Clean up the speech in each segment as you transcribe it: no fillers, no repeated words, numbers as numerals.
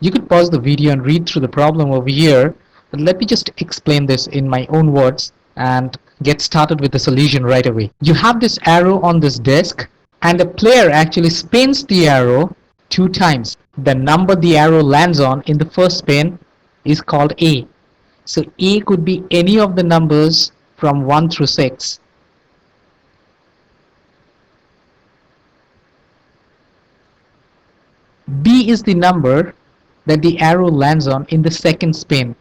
You could pause the video and read through the problem over here, but let me just explain this in my own words and get started with the solution right away. You have this arrow on this disc, and the player actually spins the arrow 2 times. The number the arrow lands on in the first spin is called A. So A could be any of the numbers from 1 through 6. B is the number that the arrow lands on in the second spin.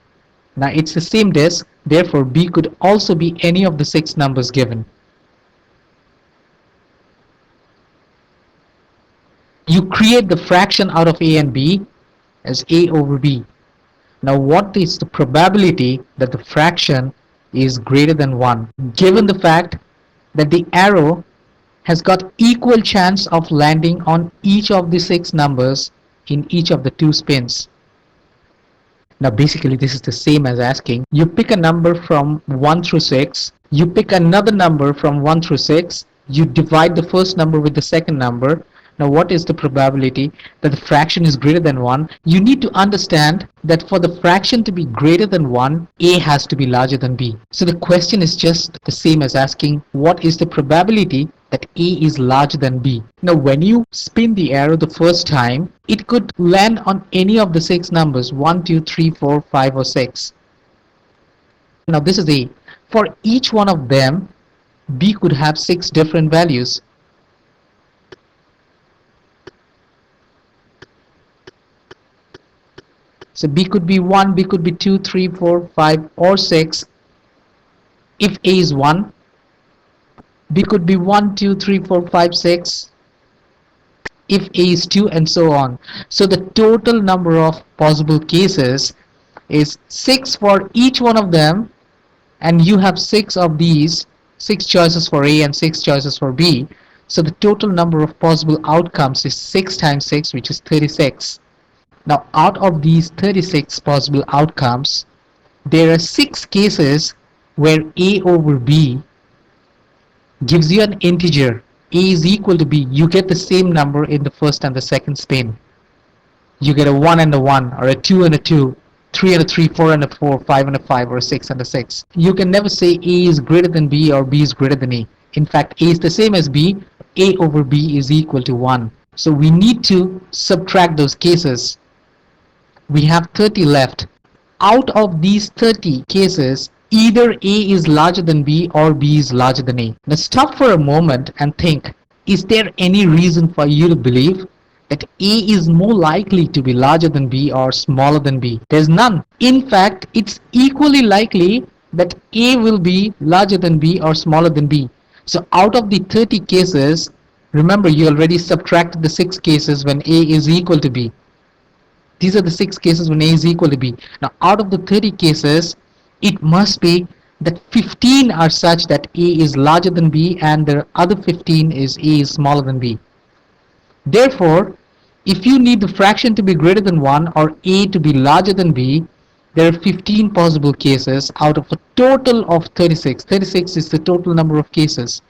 Now it's the same disk, therefore B could also be any of the 6 numbers given. You create the fraction out of A and B as A over B. Now what is the probability that the fraction is greater than 1, given the fact that the arrow has got equal chance of landing on each of the 6 numbers in each of the 2 spins? Now basically this is the same as asking, you pick a number from 1 through 6, you pick another number from 1 through 6, you divide the first number with the second number. Now what is the probability that the fraction is greater than 1? You need to understand that for the fraction to be greater than 1, A has to be larger than B. So the question is just the same as asking, what is the probability that A is larger than B? Now when you spin the arrow the first time, it could land on any of the 6 numbers, 1, 2, 3, 4, 5 or 6. Now this is A. For each one of them, B could have 6 different values. So B could be 1, B could be 2, 3, 4, 5 or 6. If A is 1, B could be 1, 2, 3, 4, 5, 6. If A is 2 and so on. So the total number of possible cases is 6 for each one of them, and you have 6 of these, 6 choices for A and 6 choices for B. So the total number of possible outcomes is 6 times 6, which is 36. Now out of these 36 possible outcomes, there are 6 cases where A over B gives you an integer. A is equal to B. You get the same number in the first and the second spin. You get a 1 and a 1, or a 2 and a 2, 3 and a 3, 4 and a 4, 5 and a 5, or a 6 and a 6. You can never say A is greater than B or B is greater than A. In fact, A is the same as B. A over B is equal to 1. So we need to subtract those cases. We have 30 left. Out of these 30 cases, either A is larger than B or B is larger than A. Now stop for a moment and think, is there any reason for you to believe that A is more likely to be larger than B or smaller than B? There's none. In fact, it's equally likely that A will be larger than B or smaller than B. So out of the 30 cases, remember you already subtracted the 6 cases when A is equal to B. These are the 6 cases when A is equal to B. Now out of the 30 cases, it must be that 15 are such that A is larger than B and the other 15 is A is smaller than B. Therefore, if you need the fraction to be greater than 1 or A to be larger than B, there are 15 possible cases out of a total of 36. 36 is the total number of cases.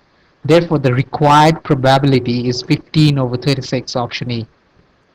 Therefore, the required probability is 15 over 36, option A.